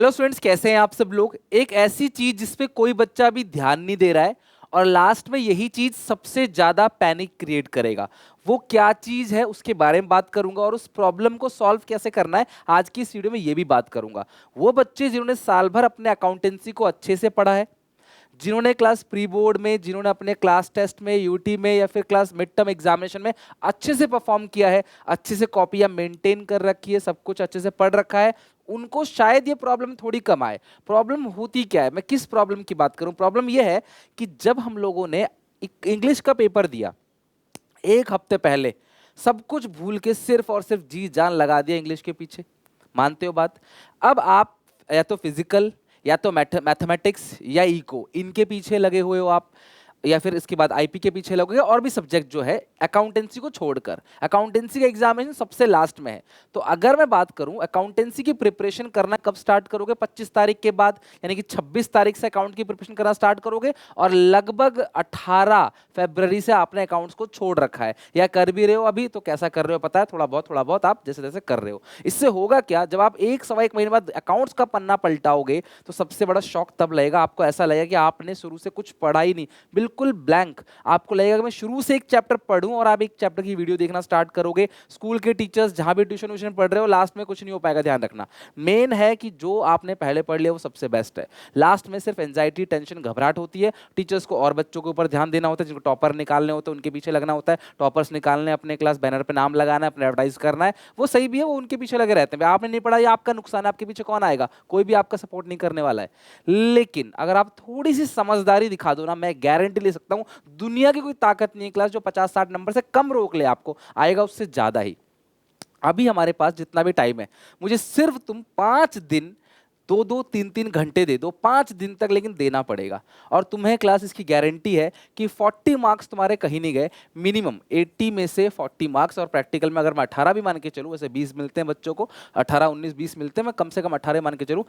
Hello students, कैसे हैं आप सब लोग। एक ऐसी चीज जिस पे कोई बच्चा अभी ध्यान नहीं दे रहा है और लास्ट में यही चीज सबसे ज्यादा पैनिक क्रिएट करेगा। वो क्या चीज है उसके बारे में बात करूंगा और उस प्रॉब्लम को सॉल्व कैसे करना है आज की इस वीडियो में ये भी बात करूंगा। वो बच्चे जिन्होंने साल भर अपने अकाउंटेंसी को अच्छे से पढ़ा है, जिन्होंने क्लास प्री बोर्ड में, जिन्होंने अपने क्लास टेस्ट में, यूटी में या फिर क्लास मिड टर्म एग्जामिनेशन में अच्छे से परफॉर्म किया है, अच्छे से कॉपियां मेंटेन कर रखी है, सब कुछ अच्छे से पढ़ रखा है, उनको शायद ये प्रॉब्लम थोड़ी कम आए। प्रॉब्लम होती क्या है, मैं किस प्रॉब्लम की बात करूं। प्रॉब्लम ये है कि जब हम लोगों ने इंग्लिश का पेपर दिया एक हफ्ते पहले, सब कुछ भूल के सिर्फ और सिर्फ जी जान लगा दिया इंग्लिश के पीछे। मानते हो बात। अब आप या तो फिजिकल या तो मैथमेटिक्स या इको इनके पीछे लगे हुए हो आप, या फिर इसके बाद आईपी के पीछे लगोगे और भी सब्जेक्ट जो है अकाउंटेंसी को छोड़कर। अकाउंटेंसी का एग्जामिनेशन सबसे लास्ट में है। तो अगर मैं बात करूं अकाउंटेंसी की प्रिपरेशन करना कब स्टार्ट करोगे, 25 तारीख के बाद, यानी कि 26 तारीख से अकाउंट की प्रिपरेशन करना स्टार्ट करोगे और लगभग 18 फरवरी से आपने अकाउंट्स को छोड़ रखा है या कर भी रहे हो अभी। तो कैसा कर रहे हो पता है, थोड़ा बहुत आप जैसे जैसे कर रहे हो। इससे होगा क्या, जब आप एक सवा एक महीने बाद अकाउंट्स का पन्ना पलटाओगे तो सबसे बड़ा शॉक तब लगेगा, आपको ऐसा लगेगा कि आपने शुरू से कुछ पढ़ा ही नहीं, बिल्कुल ब्लैंक। आपको लगेगा कि मैं शुरू से एक चैप्टर पढ़ूं और आप एक चैप्टर की वीडियो देखना स्टार्ट करोगे। स्कूल के टीचर्स जहां भी ट्यूशन व्यूशन पढ़ रहे हो, लास्ट में कुछ नहीं हो पाएगा। ध्यान रखना, मेन है कि जो आपने पहले पढ़ लिया वो सबसे बेस्ट है। लास्ट में सिर्फ एंजाइटी, टेंशन, घबराहट होती है। टीचर्स को और बच्चों के ऊपर ध्यान देना होता है, जिनको टॉपर निकालने होते हैं उनके पीछे लगना होता है। टॉपर्स निकालने, अपने क्लास बैनर पे नाम लगाना है, अपने एडवर्टाइज करना है, वो सही भी है, वो उनके पीछे लगे रहते हैं। आपने नहीं पढ़ा, ये आपका नुकसान है, आपके पीछे कौन आएगा, कोई भी आपका सपोर्ट नहीं करने वाला है। लेकिन अगर आप थोड़ी सी समझदारी दिखा दो ना, मैं गारंटी ले सकता हूं दुनिया की कोई ताकत नहीं है क्लास जो 50-60 नंबर से कम रोक ले आपको, आएगा उससे ज्यादा ही। अभी हमारे पास जितना भी टाइम है, मुझे सिर्फ तुम 5 दिन, 2-2 3-3 घंटे दे दो, 5 दिन तक, लेकिन देना पड़ेगा। और तुम्हें क्लास इसकी गारंटी है कि 40 मार्क्स तुम्हारे कहीं नहीं गए। मिनिमम 80 में से 40 मार्क्स, और प्रैक्टिकल में अगर मैं 18 भी मान के चलूँ, वैसे 20 मिलते हैं बच्चों को, 18 19 20 मिलते हैं, मैं कम से कम 18 मान के चलूँ,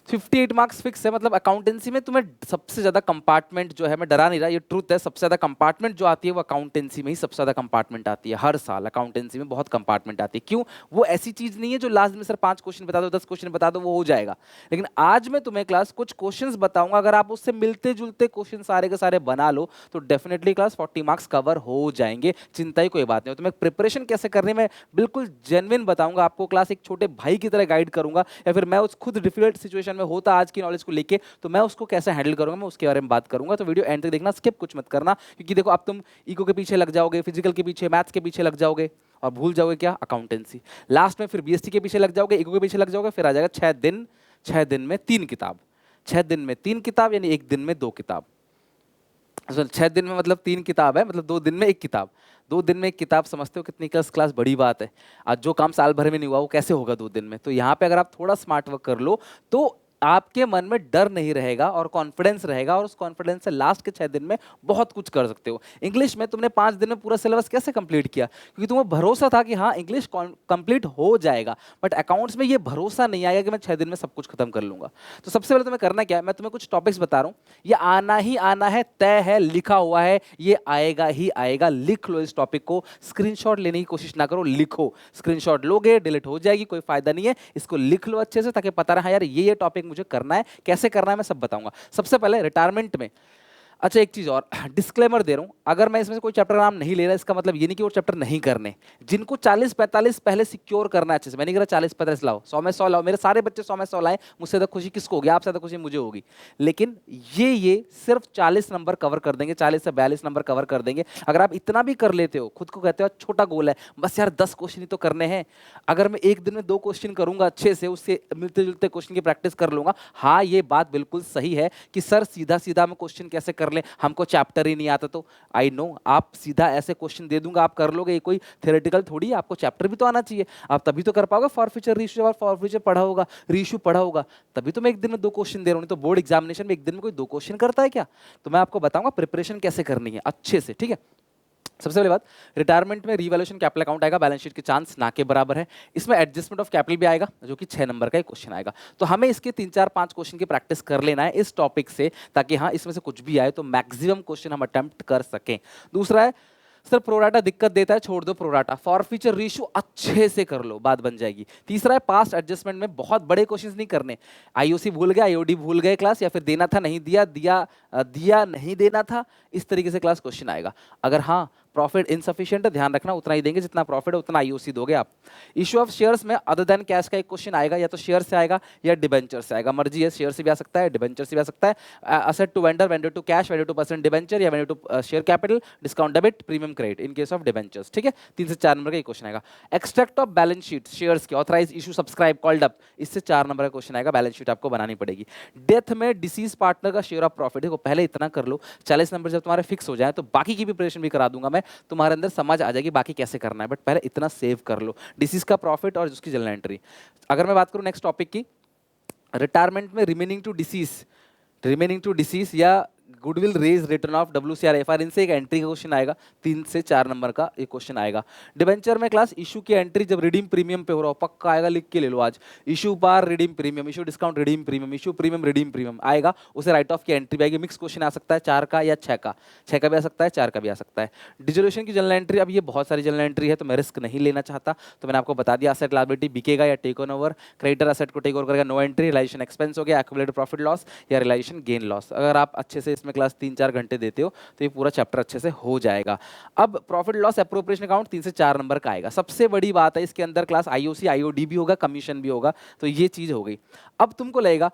58 मार्क्स फिक्स है। मतलब अकाउंटेंसी में तुम्हें सबसे ज्यादा कंपार्टमेंट जो है, मैं डरा नहीं रहा, ये ट्रूथ है, सबसे ज्यादा कंपार्टमेंट जो आती है वो अकाउंटेंसी में ही सबसे ज्यादा कंपार्टमेंट आती है। हर साल अकाउंटेंसी में बहुत कंपार्टमेंट आती है। क्यों? वो ऐसी चीज नहीं है जो लास्ट में सर 5 क्वेश्चन बता दो, 10 क्वेश्चन बता दो, वो हो जाएगा। लेकिन आज मैं तुम्हें क्लास कुछ क्वेश्चन बताऊंगा, अगर आप उससे मिलते जुलते क्वेश्चन सारे के सारे बना लो तो डेफिनेटली क्लास 40 मार्क्स कवर हो जाएंगे। चिंता ही कोई बात नहीं हो। तुम्हें प्रिपरेशन कैसे करनी है मैं बिल्कुल जेन्युइन बताऊंगा आपको। क्लास एक छोटे भाई की तरह गाइड करूंगा, या फिर मैं उस खुद डिफिकल्ट सिचुएशन में होता आज की नॉलेज को लेके, तो मैं उसको कैसे हैंडल करूंगा, मैं उसके बारे में बात करूंगा। तो वीडियो एंड तक देखना, स्किप कुछ मत करना, क्योंकि देखो अब तुम इको के पीछे लग जाओगे, फिजिकल के पीछे, मैथ्स के पीछे लग जाओगे और भूल जाओगे क्या, अकाउंटेंसी। लास्ट में फिर बीएसटी के पीछे लग जाओगे, इको के पीछे लग जाओगे, फिर आ जाएगा 6 दिन, 6 दिन में 3 किताब। 6 दिन में 3 किताब यानी एक दिन में 2 किताब। 6 दिन में मतलब 3 किताब है, मतलब 2 दिन में 1 किताब। 2 दिन में 1 किताब, समझते हो कितनी क्लास बड़ी बात है। आज जो काम साल भर में नहीं हुआ वो कैसे होगा 2 दिन में। तो यहाँ पे अगर आप थोड़ा स्मार्ट वर्क कर लो तो आपके मन में डर नहीं रहेगा और कॉन्फिडेंस रहेगा, और उस कॉन्फिडेंस से लास्ट के 6 दिन में बहुत कुछ कर सकते हो। इंग्लिश में तुमने 5 दिन में पूरा सिलेबस कैसे कंप्लीट किया? क्योंकि तुम्हें भरोसा था कि हाँ इंग्लिश कंप्लीट हो जाएगा। बट अकाउंट्स में ये भरोसा नहीं आएगा कि मैं 6 दिन में सब कुछ खत्म कर लूंगा। तो सबसे पहले तुम्हें करना क्या है, मैं तुम्हें कुछ टॉपिक्स बता रहा हूँ, ये आना ही आना है, तय है, लिखा हुआ है, ये आएगा ही आएगा। लिख लो इस टॉपिक को, स्क्रीनशॉट लेने की कोशिश ना करो, लिखो। स्क्रीनशॉट लोगे डिलीट हो जाएगी, कोई फायदा नहीं है। इसको लिख लो अच्छे से, ताकि पता रहे हाँ यार ये टॉपिक मुझे करना है, कैसे करना है मैं सब बताऊंगा। सबसे पहले रिटायरमेंट में, अच्छा एक चीज और डिस्क्लेमर दे रहा हूं, अगर मैं इसमें से कोई चैप्टर नाम नहीं ले रहा, इसका मतलब ये नहीं कि वो चैप्टर नहीं करने। जिनको 40-45 पहले सिक्योर करना है अच्छे से, मैंने कहा 40-45 लाओ, 100 में 100 लाओ, मेरे सारे बच्चे 100 में 100 लाए, मुझसे ज्यादा खुशी किसको होगी? आपसे ज्यादा खुशी मुझे होगी। लेकिन ये सिर्फ 40 नंबर कवर कर देंगे, 40 से 42 नंबर कवर कर देंगे। अगर आप इतना भी कर लेते हो, खुद को कहते हो छोटा गोल है, बस यार 10 क्वेश्चन ही तो करने हैं, अगर मैं एक दिन में 2 क्वेश्चन करूंगा अच्छे से, उससे मिलते जुलते क्वेश्चन की प्रैक्टिस कर लूंगा, हाँ ये बात बिल्कुल सही है कि सर सीधा सीधा हम क्वेश्चन कैसे कर ले, हमको चैप्टर ही नहीं आता। तो आई नो आप सीधा ऐसे क्वेश्चन दे दूंगा आप कर लोगे, ये कोई थ्योरेटिकल थोड़ी है, आपको चैप्टर भी तो आना चाहिए, आप तभी तो कर पाओगे। फॉर फ्यूचर रीशू, और फॉर फ्यूचर पढ़ा होगा, रीशू पढ़ा होगा, तभी तो मैं एक दिन में 2 क्वेश्चन दे रहा हूं। तो बोर्ड एग्जामिनेशन में एक दिन में कोई 2 क्वेश्चन करता है क्या? तो मैं आपको बताऊंगा प्रिपरेशन कैसे करनी है अच्छे से, ठीक है। सबसे पहले बात, रिटायरमेंट में रिवैल्यूएशन कैपिटल अकाउंट आएगा, बैलेंस शीट के चांस ना के बराबर है। इसमें एडजस्टमेंट ऑफ कैपिटल भी आएगा, जो कि 6 नंबर का एक क्वेश्चन आएगा। तो हमें इसके 3-4-5 क्वेश्चन की प्रैक्टिस कर लेना है इस टॉपिक से, ताकि हाँ इसमें से कुछ भी आए तो मैक्सिमम क्वेश्चन हम अटेम्प्ट कर सकें। दूसरा है सर प्रोराटा दिक्कत देता है, छोड़ दो प्रोराटा। फॉर फ्यूचर रेशियो अच्छे से कर लो, बात बन जाएगी। तीसरा है पास्ट एडजस्टमेंट में बहुत बड़े क्वेश्चंस नहीं करने। आईओसी भूल गए, आईओडी भूल गए क्लास, या फिर देना था नहीं दिया, दिया नहीं देना था, इस तरीके से क्लास क्वेश्चन आएगा। अगर हाँ प्रॉफिट इनसफिशिएंट है, ध्यान रखना उतना ही देंगे जितना प्रॉफिट है उतना आईओसी दोगे आप। इशू ऑफ शेयर्स में अदर देन कैश का एक क्वेश्चन आएगा, या तो शेयर से आएगा या डिबेंचर से आएगा, मर्जी है, शेयर से भी आ सकता है, डिबेंचर से भी आ सकता है। Asset to vendor, vendor to cash, vendor to percent debenture, या vendor to share capital, discount debit, premium credit in case of debentures. ठीक है, 3 से 4 नंबर का क्वेश्चन आएगा। Extract of balance sheet shares की, authorise issue subscribe called up, इससे 4 number का question आएगा। बैलेंस शीट आपको बनानी पड़ेगी। डेथ में डिसीज पार्टनर का शेयर ऑफ प्रॉफिट, देखो पहले इतना कर लो, 40 नंबर जब तुम्हारे फिक्स हो जाए तो बाकी की प्रिपरेशन भी करा दूंगा मैं, तुम्हारे अंदर समझ आ जाएगी बाकी कैसे करना है, बट पहले इतना सेव कर लो, डिसीज का प्रॉफिट और उसकी जर्नल एंट्री। अगर मैं बात करूं नेक्स्ट टॉपिक की, रिटायरमेंट में रिमेनिंग टू डिसीज या goodwill raise return of WCR FR, इनसे एक एंट्री का क्वेश्चन आएगा, 3 से 4 नंबर का एक क्वेश्चन आएगा। डिबेंचर में क्लास इशू की एंट्री जब रिडीम प्रीमियम पे हो रहा हो, पक्का आएगा, लिख के ले लो आज, issue par redeem premium, issue discount redeem premium, issue premium redeem premium आएगा, उसे राइट ऑफ की एंट्री आएगी। मिक्स क्वेश्चन आ सकता है 4 का या 6 का, 6 का भी आ सकता है, 4 का भी आ सकता है। डिसोल्यूशन की जर्नल एंट्री, अब ये बहुत सारी जर्नल एंट्री है तो मैं रिस्क नहीं लेना चाहता, तो मैंने आपको बता दिया, असेट लायबिलिटी बिकेगा या टेक ओवर, क्रेडिटर असेट को टेक ओवर करेगा, नो एंट्री, रियलाइजेशन एक्सपेंस हो गया, एक्यूमुलेटेड प्रॉफिट लॉस या रियलाइजेशन गेन लॉस। अगर आप अच्छे से इसमें क्लास 3-4 घंटे देते हो तो ये पूरा चैप्टर अच्छे से हो जाएगा। अब प्रॉफिट लॉस एप्रोप्रिएशन अकाउंट 3 से 4 नंबर का आएगा। सबसे बड़ी बात है इसके अंदर क्लास आईओसी आईओडी भी होगा, कमीशन भी होगा, तो ये चीज हो गई। अब तुमको लगेगा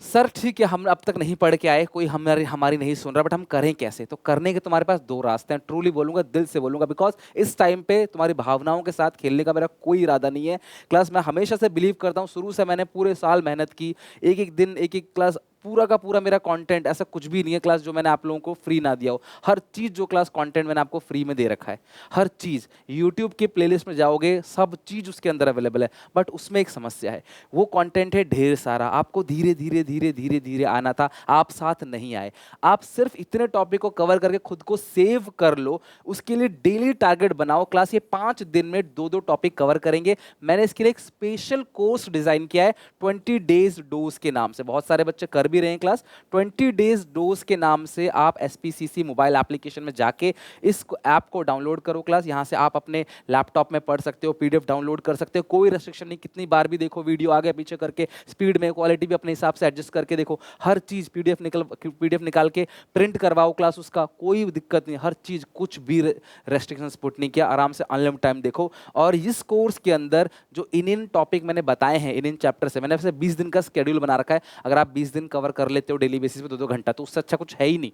सर ठीक है हम अब तक नहीं पढ़ के आए, कोई हमारी नहीं सुन रहा, बट हम करें कैसे? तो करने के तुम्हारे पास 2 रास्ते हैं, ट्रूली बोलूंगा, दिल से बोलूंगा, बिकॉज इस टाइम पे तुम्हारी भावनाओं के साथ खेलने का मेरा कोई इरादा नहीं है। क्लास मैं हमेशा से बिलीव करता हूँ, शुरू से मैंने पूरे साल मेहनत की, एक एक दिन एक एक क्लास, पूरा का पूरा मेरा कंटेंट, ऐसा कुछ भी नहीं है क्लास जो मैंने आप लोगों को फ्री ना दिया हो। हर चीज़ जो क्लास कंटेंट मैंने आपको फ्री में दे रखा है, हर चीज़। यूट्यूब के प्लेलिस्ट में जाओगे सब चीज़ उसके अंदर अवेलेबल है, बट उसमें एक समस्या है, वो कंटेंट है ढेर सारा, आपको धीरे धीरे धीरे धीरे धीरे आना था, आप साथ नहीं आए। आप सिर्फ इतने टॉपिक को कवर करके खुद को सेव कर लो, उसके लिए डेली टारगेट बनाओ। क्लास ये 5 दिन में 2-2 टॉपिक कवर करेंगे। मैंने इसके लिए एक स्पेशल कोर्स डिजाइन किया है 20 डेज डोज के नाम से, बहुत सारे बच्चे कर भी रहे हैं क्लास। 20 डेज डोज के नाम से आप SPCC मोबाइल एप्लीकेशन में जाके इस ऐप को डाउनलोड करो क्लास, यहां से आप अपने लैपटॉप में पढ़ सकते हो, PDF डाउनलोड कर सकते हो, कोई रेस्ट्रिक्शन नहीं, कितनी बार भी देखो वीडियो, आगे पीछे करके, स्पीड में, क्वालिटी भी अपने हिसाब से एडजस्ट करके देखो, हर चीज PDF निकाल के प्रिंट करवाओ क्लास, उसका कोई दिक्कत नहीं, हर चीज, कुछ भी रेस्ट्रिक्शंस पुट नहीं किया, आराम से अनलिमिटेड टाइम देखो। और इस कोर्स के अंदर जो इन टॉपिक मैंने बताए हैं, इन चैप्टर से मैंने 20 दिन का स्केड्यूल बना रखा है। अगर आप 20 दिन कवर कर लेते हो डेली बेसिस पे 2-2 घंटा, तो उससे अच्छा कुछ है ही नहीं।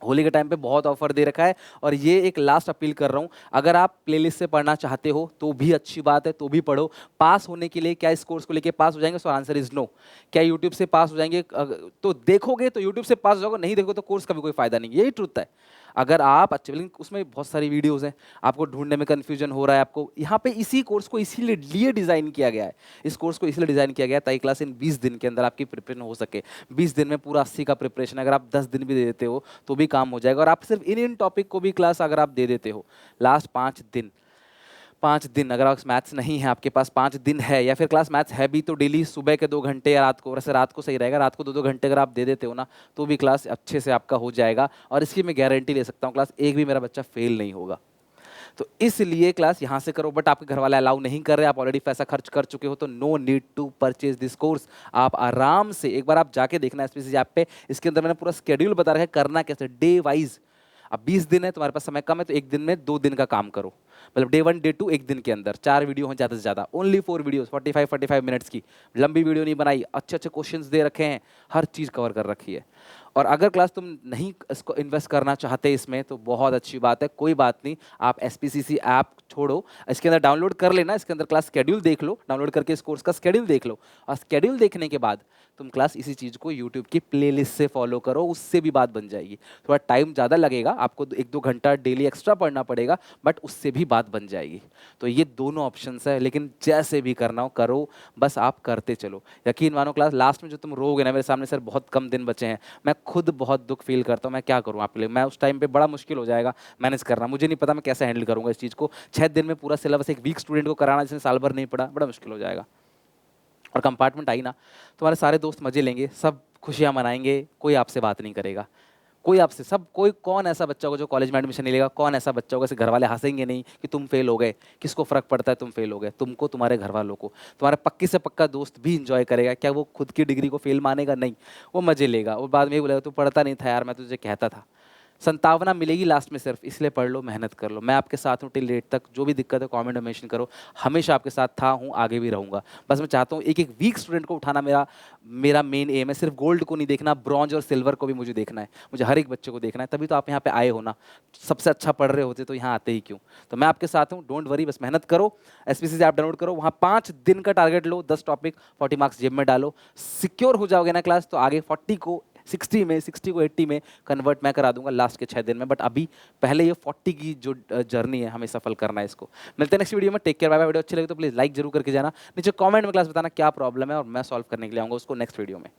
होली के टाइम पे बहुत ऑफर दे रखा है, और ये एक लास्ट अपील कर रहा हूँ, अगर आप प्लेलिस्ट से पढ़ना चाहते हो तो भी अच्छी बात है, तो भी पढ़ो। पास होने के लिए, क्या इस कोर्स को लेके पास हो जाएंगे? So answer is no. क्या यूट्यूब से पास हो जाएंगे? तो देखोगे तो यूट्यूब से पास हो जाओगे, नहीं देखोगे तो कोर्स का भी कोई फायदा नहीं, यही ट्रुथ है। अगर आप अच्छे, लेकिन उसमें बहुत सारी वीडियोस हैं, आपको ढूंढने में कंफ्यूजन हो रहा है, आपको यहाँ पे इसी कोर्स को इसीलिए डिजाइन किया गया है, इस कोर्स को इसलिए डिजाइन किया गया है ताकि क्लास इन 20 दिन के अंदर आपकी प्रिपरेशन हो सके। 20 दिन में पूरा 80 का प्रिपरेशन, अगर आप 10 दिन भी दे देते हो तो भी काम हो जाएगा। और आप सिर्फ इन टॉपिक को भी क्लास अगर आप दे देते हो, लास्ट 5 दिन अगर आप मैथ्स नहीं है आपके पास, 5 दिन है, या फिर क्लास मैथ्स है भी तो डेली सुबह के 2 घंटे या रात को, वैसे रात को सही रहेगा, रात को 2-2 घंटे अगर आप दे देते हो ना, तो भी क्लास अच्छे से आपका हो जाएगा। और इसकी मैं गारंटी ले सकता हूँ, क्लास एक भी मेरा बच्चा फेल नहीं होगा। तो इसलिए क्लास यहाँ से करो, बट आपके घर वाले अलाउ नहीं कर रहे, आप ऑलरेडी पैसा खर्च कर चुके हो, तो no need to purchase this course. आप आराम से एक बार आप जाके देखना SPCC ऐप पे, इसके अंदर मैंने पूरा स्केड्यूल बता रखा है करना कैसे, डे वाइज। अब 20 दिन है, तुम्हारे पास समय कम है, तो एक दिन में 2 दिन का काम करो, मतलब डे 1 डे 2 एक दिन के अंदर 4 वीडियो हो ज़्यादा से ज़्यादा, ओनली 4 वीडियोस 45 मिनट्स की, लंबी वीडियो नहीं बनाई, अच्छे अच्छे क्वेश्चंस दे रखे हैं, हर चीज़ कवर कर रखी है। और अगर क्लास तुम नहीं इसको इन्वेस्ट करना चाहते इसमें, तो बहुत अच्छी बात है, कोई बात नहीं, आप SPCC ऐप छोड़ो, इसके अंदर डाउनलोड कर लेना, इसके अंदर क्लास स्केड्यूल देख लो, डाउनलोड करके इस कोर्स का स्केड्यूल देख लो, और स्केड्यूल देखने के बाद तुम क्लास इसी चीज़ को यूट्यूब की प्लेलिस्ट से फॉलो करो, उससे भी बात बन जाएगी। थोड़ा टाइम ज़्यादा लगेगा, आपको 1-2 घंटा डेली एक्स्ट्रा पढ़ना पड़ेगा, बट उससे भी बात बन जाएगी। तो ये दोनों ऑप्शंस है, लेकिन जैसे भी करना हो करो, बस आप करते चलो। यकीन मानो क्लास लास्ट में जो तुम रोगे ना, मेरे सामने सर बहुत कम दिन बचे हैं, मैं खुद बहुत दुख फील करता हूँ, मैं क्या करूँ आपके लिए, मैं उस टाइम पे बड़ा मुश्किल हो जाएगा मैनेज करना, मुझे नहीं पता मैं कैसे हैंडल करूँगा इस चीज़ को। 6 दिन में पूरा सिलेबस एक वीक स्टूडेंट को कराना जिसने साल भर नहीं पढ़ा, बड़ा मुश्किल हो जाएगा। और कंपार्टमेंट आई ना, तुम्हारे सारे दोस्त मजे लेंगे, सब खुशियाँ मनाएंगे, कोई आपसे बात नहीं करेगा, कोई आपसे सब कोई कौन ऐसा बच्चा होगा जो कॉलेज में एडमिशन नहीं लेगा, कौन ऐसा बच्चा होगा, घर वाले हंसेंगे नहीं कि तुम फेल हो गए, किसको फर्क पड़ता है तुम फेल हो गए, तुमको, तुम्हारे घर वालों को। तुम्हारा पक्की से पक्का दोस्त भी इंजॉय करेगा, क्या वो खुद की डिग्री को फेल मानेगा? नहीं, वो मजे लेगा, वो बाद में ये बोलेगा तू पढ़ता नहीं था यार, मैं तुझे कहता था। संतावना मिलेगी लास्ट में सिर्फ, इसलिए पढ़ लो, मेहनत कर लो। मैं आपके साथ हूँ टिल डेट तक, जो भी दिक्कत है कमेंट में मेंशन करो, हमेशा आपके साथ था, हूँ, आगे भी रहूंगा। बस मैं चाहता हूँ एक एक वीक स्टूडेंट को उठाना, मेरा मेरा मेन एम है। सिर्फ गोल्ड को नहीं देखना, ब्रॉन्ज और सिल्वर को भी मुझे देखना है, मुझे हर एक बच्चे को देखना है। तभी तो आप यहाँ पे आए हो ना, सबसे अच्छा पढ़ रहे होते तो यहाँ आते ही क्यों? तो मैं आपके साथ हूँ, डोंट वरी, बस मेहनत करो। एसपीसी से ऐप डाउनलोड करो, वहाँ 5 दिन का टारगेट लो, 10 टॉपिक, 40 मार्क्स जेब में डालो, सिक्योर हो जाओगे ना क्लास, तो आगे 40 को 60 में, 60 को 80 में कन्वर्ट मैं करा दूंगा लास्ट के 6 दिन में। बट अभी पहले ये 40 की जो जर्नी है हमें सफल करना है इसको। मिलते हैं नेक्स्ट वीडियो में, take care, bye bye. Video अच्छी लगी तो प्लीज लाइक जरूर करके जाना, नीचे कमेंट में क्लास बताना क्या प्रॉब्लम है और मैं सॉल्व करने के लिए आऊंगा उसको नेक्स्ट वीडियो में।